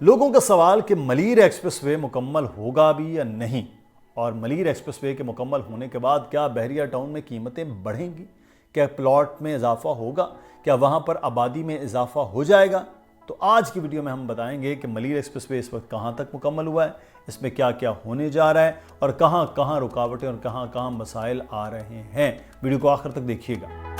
लोगों का सवाल कि मलीर एक्सप्रेसवे मुकम्मल होगा भी या नहीं, और मलीर एक्सप्रेसवे के मुकम्मल होने के बाद क्या बहरिया टाउन में कीमतें बढ़ेंगी, क्या प्लॉट में इजाफा होगा, क्या वहाँ पर आबादी में इजाफा हो जाएगा। तो आज की वीडियो में हम बताएंगे कि मलीर एक्सप्रेसवे इस वक्त कहाँ तक मुकम्मल हुआ है, इसमें क्या क्या होने जा रहा है और कहाँ कहाँ रुकावटें और कहाँ कहाँ मसाइल आ रहे हैं। वीडियो को आखिर तक देखिएगा।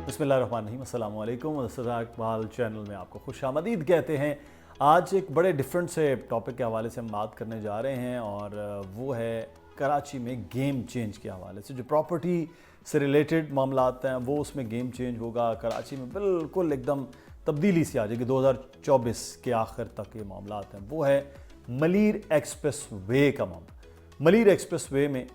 बिस्मिल्लाहिर्रहमानिर्रहीम, अस्सलाम वालेकुम। इकबाल चैनल में आपको खुशामदीद कहते हैं। आज एक बड़े डिफरेंट से टॉपिक के हवाले से हम बात करने जा रहे हैं और वो है कराची में गेम चेंज के हवाले से। जो प्रॉपर्टी से रिलेटेड मामला हैं वो उसमें गेम चेंज होगा। कराची में बिल्कुल एकदम तब्दीली सी आ जाएगी 2024 के आखिर तक। ये मामला हैं वो है मलीर एक्सप्रेस वे का मामला। मलीर एक्सप्रेस वे में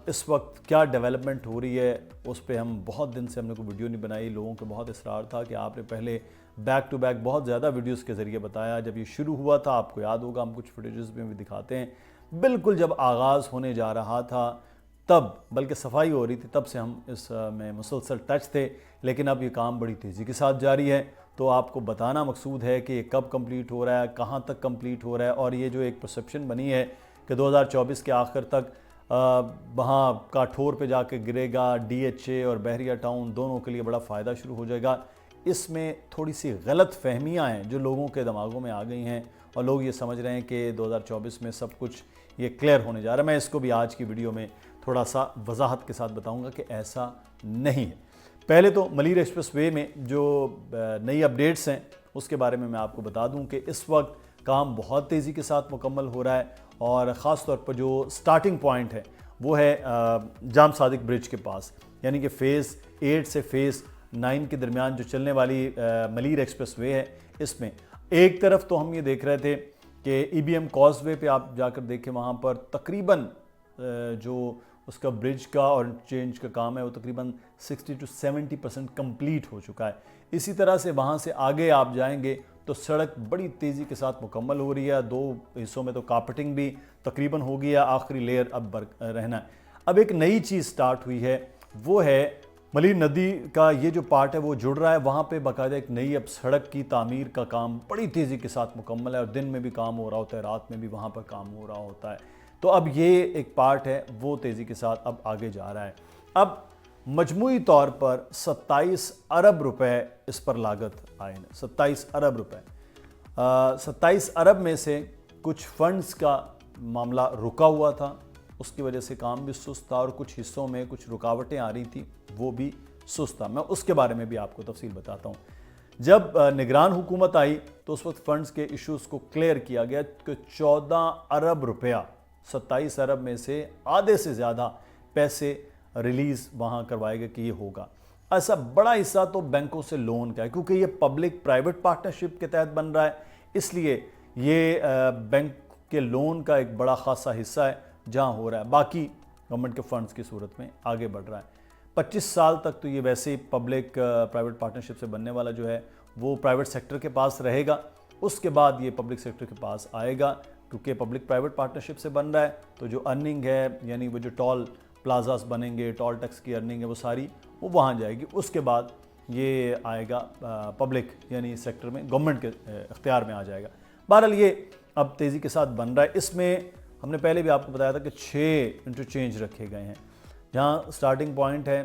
इस वक्त क्या डेवलपमेंट हो रही है उस पर हम बहुत दिन से हमने कोई वीडियो नहीं बनाई। लोगों को बहुत इसरार था कि आपने पहले बैक टू बैक बहुत ज़्यादा वीडियोस के ज़रिए बताया। जब ये शुरू हुआ था, आपको याद होगा, हम कुछ फुटेजेस में भी दिखाते हैं, बिल्कुल जब आगाज़ होने जा रहा था तब, बल्कि सफाई हो रही थी, तब से हम इसमें मुसलसल टच थे। लेकिन अब ये काम बड़ी तेज़ी के साथ जारी है। तो आपको बताना मकसूद है कि ये कब कंप्लीट हो रहा है, कहाँ तक कंप्लीट हो रहा है। और ये जो एक परसेप्शन बनी है कि 2024 के आखिर तक वहाँ काठोर पे जाके गिरेगा, DHA और बहरिया टाउन दोनों के लिए बड़ा फ़ायदा शुरू हो जाएगा, इसमें थोड़ी सी गलत फहमियाँ हैं जो लोगों के दिमागों में आ गई हैं और लोग ये समझ रहे हैं कि 2024 में सब कुछ ये क्लियर होने जा रहा है। मैं इसको भी आज की वीडियो में थोड़ा सा वजाहत के साथ बताऊँगा कि ऐसा नहीं है। पहले तो मलीर एक्सप्रेस वे में जो नई अपडेट्स हैं उसके बारे में मैं आपको बता दूँ कि इस वक्त काम बहुत तेज़ी के साथ मुकम्मल हो रहा है और ख़ास तौर पर जो स्टार्टिंग पॉइंट है वो है जाम सादिक ब्रिज के पास, यानी कि फ़ेज़ 8 से फ़ेज़ 9 के दरमियान जो चलने वाली मलीर एक्सप्रेस वे है। इसमें एक तरफ तो हम ये देख रहे थे कि EBM कॉजवे पे आप जाकर देखें, वहाँ पर तकरीबन जो उसका ब्रिज का और चेंज का काम है वो तकरीबन 60 to 70% कंप्लीट हो चुका है। इसी तरह से वहाँ से आगे आप जाएंगे तो सड़क बड़ी तेज़ी के साथ मुकम्मल हो रही है। 2 हिस्सों में तो कार्पेटिंग भी तकरीबन हो गई है, आखिरी लेयर अब रहना है। अब एक नई चीज़ स्टार्ट हुई है, वो है मलीर नदी का ये जो पार्ट है वो जुड़ रहा है। वहाँ पे बाकायदा एक नई अब सड़क की तामीर का काम बड़ी तेज़ी के साथ मुकम्मल है और दिन में भी काम हो रहा होता है, रात में भी वहाँ पर काम हो रहा होता है। तो अब ये एक पार्ट है वो तेज़ी के साथ अब आगे जा रहा है। अब मजमूई तौर पर 27 अरब रुपए इस पर लागत आए हैं। 27 अरब रुपए। 27 अरब में से कुछ फंड्स का मामला रुका हुआ था, उसकी वजह से काम भी सुस्त था और कुछ हिस्सों में कुछ रुकावटें आ रही थी, वो भी सुस्त था। मैं उसके बारे में भी आपको तफसील बताता हूँ। जब निगरान हुकूमत आई तो उस वक्त फंड्स के इश्यूज़ को क्लियर किया गया कि 14 अरब रुपया, 27 अरब में से आधे से ज़्यादा पैसे रिलीज़ वहाँ करवाए गए कि ये होगा। ऐसा बड़ा हिस्सा तो बैंकों से लोन का है, क्योंकि ये पब्लिक प्राइवेट पार्टनरशिप के तहत बन रहा है, इसलिए ये बैंक के लोन का एक बड़ा खासा हिस्सा है जहाँ हो रहा है। बाकी गवर्नमेंट के फंड्स की सूरत में आगे बढ़ रहा है। 25 साल तक तो ये वैसे ही पब्लिक प्राइवेट पार्टनरशिप से बनने वाला जो है वो प्राइवेट सेक्टर के पास रहेगा। उसके बाद ये पब्लिक सेक्टर के पास आएगा, क्योंकि पब्लिक प्राइवेट पार्टनरशिप से बन रहा है तो जो अर्निंग है, यानी वो जो टॉल प्लाजास बनेंगे, टॉल टैक्स की अर्निंग है, वो सारी वो वहाँ जाएगी। उसके बाद ये आएगा पब्लिक यानी सेक्टर में, गवर्नमेंट के इख्तियार में आ जाएगा। बहरहाल ये अब तेज़ी के साथ बन रहा है। इसमें हमने पहले भी आपको बताया था कि 6 इंटरचेंज रखे गए हैं। जहाँ स्टार्टिंग पॉइंट है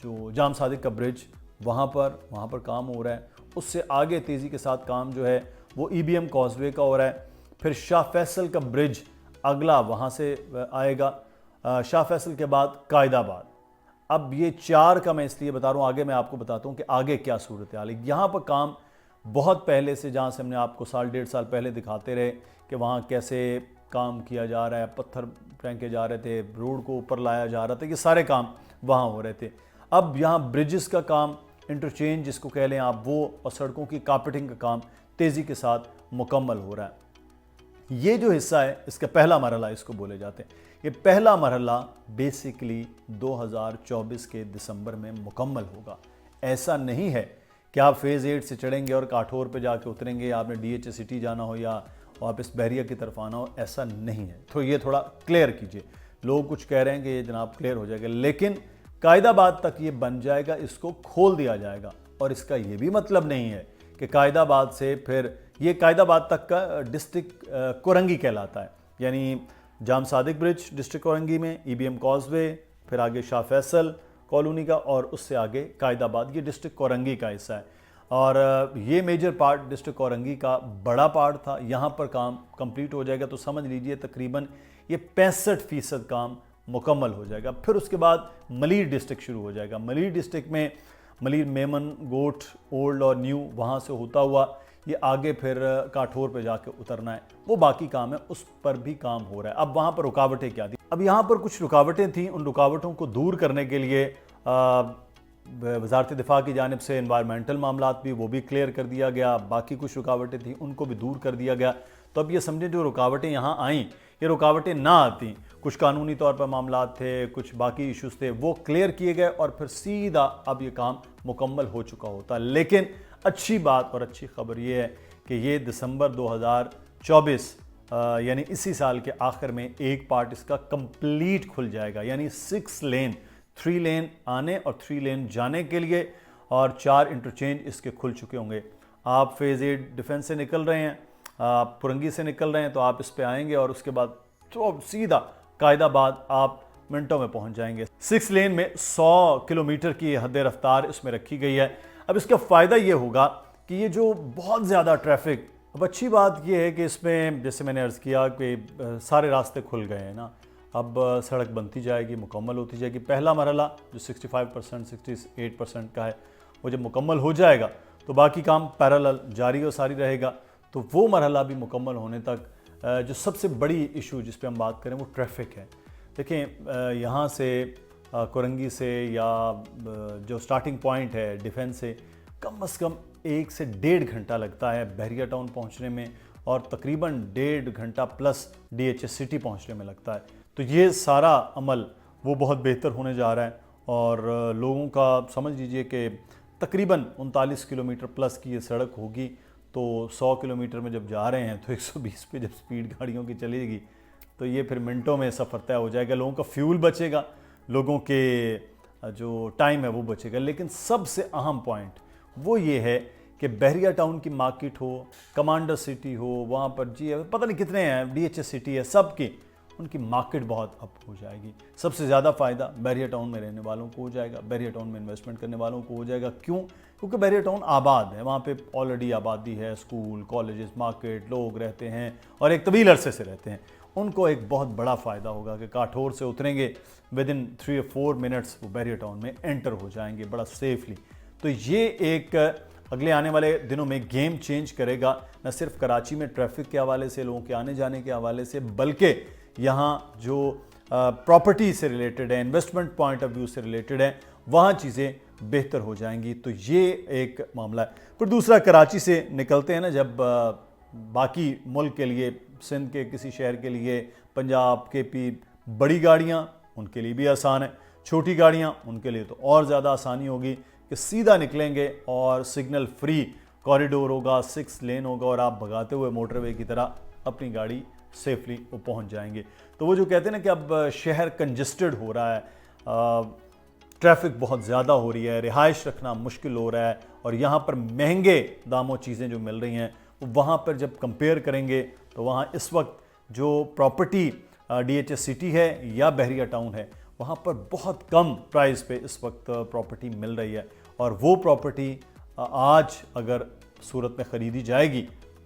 जो जाम सादिक का ब्रिज, वहाँ पर काम हो रहा है। उससे आगे तेज़ी के साथ काम जो है वो EBM कॉजवे का हो रहा है। फिर शाह फैसल का ब्रिज अगला वहाँ से आएगा। शाह फैसल के बाद कायदाबाद। अब ये 4 का मैं इसलिए बता रहा हूँ, आगे मैं आपको बताता हूँ कि आगे क्या सूरत हाल है। यहाँ पर काम बहुत पहले से, जहाँ से हमने आपको साल 1.5 साल पहले दिखाते रहे कि वहाँ कैसे काम किया जा रहा है, पत्थर फेंके जा रहे थे, रोड को ऊपर लाया जा रहा था, ये सारे काम वहाँ हो रहे थे। अब यहाँ ब्रिजेस का काम, इंटरचेंज जिसको कह लें आप, वो और सड़कों की कार्पेटिंग का काम तेज़ी के साथ मुकम्मल हो रहा है। ये जो हिस्सा है इसका पहला मरहला इसको बोले जाते हैं। ये पहला मरहला बेसिकली 2024 के दिसंबर में मुकम्मल होगा। ऐसा नहीं है कि आप फ़ेज़ 8 से चढ़ेंगे और काठोर पे जाके उतरेंगे, आपने DHA सिटी जाना हो या वापस बहरिया की तरफ आना हो, ऐसा नहीं है। तो ये थोड़ा क्लियर कीजिए। लोग कुछ कह रहे हैं कि ये जनाब क्लियर हो जाएगा, लेकिन कायदाबाद तक ये बन जाएगा, इसको खोल दिया जाएगा। और इसका ये भी मतलब नहीं है कि कायदाबाद से फिर ये कायदाबाद तक का डिस्ट्रिक्ट कोरंगी कहलाता है, यानी जाम सादिक ब्रिज डिस्ट्रिक्ट कोरंगी में, EBM कॉजवे, फिर आगे शाह फैसल कॉलोनी का, और उससे आगे कायदाबाद, ये डिस्ट्रिक्ट कोरंगी का हिस्सा है। और ये मेजर पार्ट डिस्ट्रिक्ट कोरंगी का बड़ा पार्ट था, यहाँ पर काम कंप्लीट हो जाएगा तो समझ लीजिए तकरीबन ये 65% काम मुकम्मल हो जाएगा। फिर उसके बाद मलीर डिस्ट्रिक्ट शुरू हो जाएगा। मलीर डिस्ट्रिक्ट में मलीर, मेमन, गोट, ओल्ड और न्यू, वहाँ से होता हुआ ये आगे फिर काठौर पे जाके उतरना है, वो बाकी काम है, उस पर भी काम हो रहा है। अब वहाँ पर रुकावटें क्या थी? अब यहाँ पर कुछ रुकावटें थीं, उन रुकावटों को दूर करने के लिए वजारत दिफा की जानिब से एनवायरमेंटल मामलात भी वो भी क्लियर कर दिया गया, बाकी कुछ रुकावटें थीं उनको भी दूर कर दिया गया। तो अब ये समझें जो रुकावटें यहाँ आईं, ये रुकावटें ना आती, कुछ कानूनी तौर पर मामलात थे, कुछ बाकी इश्यूज थे, वो क्लियर किए गए और फिर सीधा अब ये काम मुकम्मल हो चुका होता। लेकिन अच्छी बात और अच्छी खबर ये है कि ये दिसंबर 2024 यानी इसी साल के आखिर में एक पार्ट इसका कंप्लीट खुल जाएगा, यानी 6 लेन, 3 लेन आने और 3 लेन जाने के लिए, और 4 इंटरचेंज इसके खुल चुके होंगे। आप फेज़ 8 डिफेंस से निकल रहे हैं, आप पुरंगी से निकल रहे हैं, तो आप इस पे आएंगे और उसके बाद तो सीधा कायदाबाद आप मिनटों में पहुंच जाएंगे। 6 लेन में 100 किलोमीटर की हद रफ्तार इसमें रखी गई है। अब इसका फ़ायदा ये होगा कि ये जो बहुत ज़्यादा ट्रैफिक, अब अच्छी बात ये है कि इसमें जैसे मैंने अर्ज़ किया कि सारे रास्ते खुल गए हैं ना, अब सड़क बनती जाएगी, मुकम्मल होती जाएगी। पहला मरहला जो 65% 68% का है, वो जब मुकम्मल हो जाएगा तो बाकी काम पैरेलल जारी और सारी रहेगा। तो वो मरहला भी मुकम्मल होने तक जो सबसे बड़ी इशू जिस पे हम बात करें वो ट्रैफिक है। देखें यहाँ से कोरंगी से या जो स्टार्टिंग पॉइंट है डिफेंस से कम से कम 1 से 1.5 घंटा लगता है बहरिया टाउन पहुँचने में, और तकरीबन 1.5 घंटा प्लस DHS सिटी पहुँचने में लगता है। तो ये सारा अमल वो बहुत बेहतर होने जा रहा है, और लोगों का समझ लीजिए कि तकरीबन 39 किलोमीटर प्लस की ये सड़क होगी। तो 100 किलोमीटर में जब जा रहे हैं तो 120 पे जब स्पीड गाड़ियों की चलेगी तो ये फिर मिनटों में सफ़र तय हो जाएगा। लोगों का फ्यूल बचेगा, लोगों के जो टाइम है वो बचेगा। लेकिन सबसे अहम पॉइंट वो ये है कि बहरिया टाउन की मार्केट हो, कमांडर सिटी हो, वहाँ पर जी पता नहीं कितने हैं, DHS सिटी है, सब की उनकी मार्केट बहुत अप हो जाएगी। सबसे ज़्यादा फ़ायदा बहरिया टाउन में रहने वालों को हो जाएगा, बहरिया टाउन में इन्वेस्टमेंट करने वालों को हो जाएगा। क्यों? क्योंकि बहरिया टाउन आबाद है, वहाँ पे ऑलरेडी आबादी है, स्कूल, कॉलेजेस, मार्केट, लोग रहते हैं और एक तवील अरसे से रहते हैं। उनको एक बहुत बड़ा फ़ायदा होगा कि काठौर से उतरेंगे, विद इन 3 or 4 मिनट्स वो बहरिया टाउन में एंटर हो जाएंगे बड़ा सेफली। तो ये एक अगले आने वाले दिनों में गेम चेंज करेगा, न सिर्फ कराची में ट्रैफिक के हवाले से, लोगों के आने जाने के हवाले से, बल्कि यहाँ जो प्रॉपर्टी से रिलेटेड है, इन्वेस्टमेंट पॉइंट ऑफ व्यू से रिलेटेड है, वहाँ चीज़ें बेहतर हो जाएंगी। तो ये एक मामला है। फिर दूसरा, कराची से निकलते हैं ना जब बाकी मुल्क के लिए, सिंध के किसी शहर के लिए, पंजाब, KP, बड़ी गाड़ियाँ उनके लिए भी आसान है, छोटी गाड़ियाँ उनके लिए तो और ज़्यादा आसानी होगी कि सीधा निकलेंगे और सिग्नल फ्री कॉरिडोर होगा, 6 लेन होगा और आप भगाते हुए मोटरवे की तरह अपनी गाड़ी सेफली वो पहुंच जाएंगे। तो वो जो कहते हैं ना कि अब शहर कंजस्टेड हो रहा है, ट्रैफिक बहुत ज़्यादा हो रही है, रिहाइश रखना मुश्किल हो रहा है, और यहाँ पर महंगे दामों चीज़ें जो मिल रही हैं वो वहाँ पर जब कंपेयर करेंगे तो वहाँ इस वक्त जो प्रॉपर्टी DHS सिटी है या बहरिया टाउन है, वहाँ पर बहुत कम प्राइस पे इस वक्त प्रॉपर्टी मिल रही है। और वो प्रॉपर्टी आज अगर सूरत में ख़रीदी जाएगी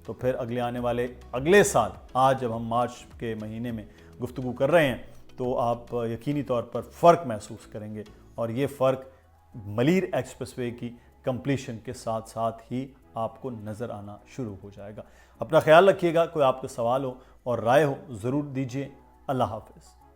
तो फिर अगले साल, आज जब हम मार्च के महीने में गुफ्तगू कर रहे हैं, तो आप यकीनी तौर पर फ़र्क महसूस करेंगे। और ये फ़र्क मलीर एक्सप्रेसवे की कंप्लीशन के साथ साथ ही आपको नज़र आना शुरू हो जाएगा। अपना ख्याल रखिएगा। कोई आपका सवाल हो और राय हो ज़रूर दीजिए। अल्लाह हाफ़िज़।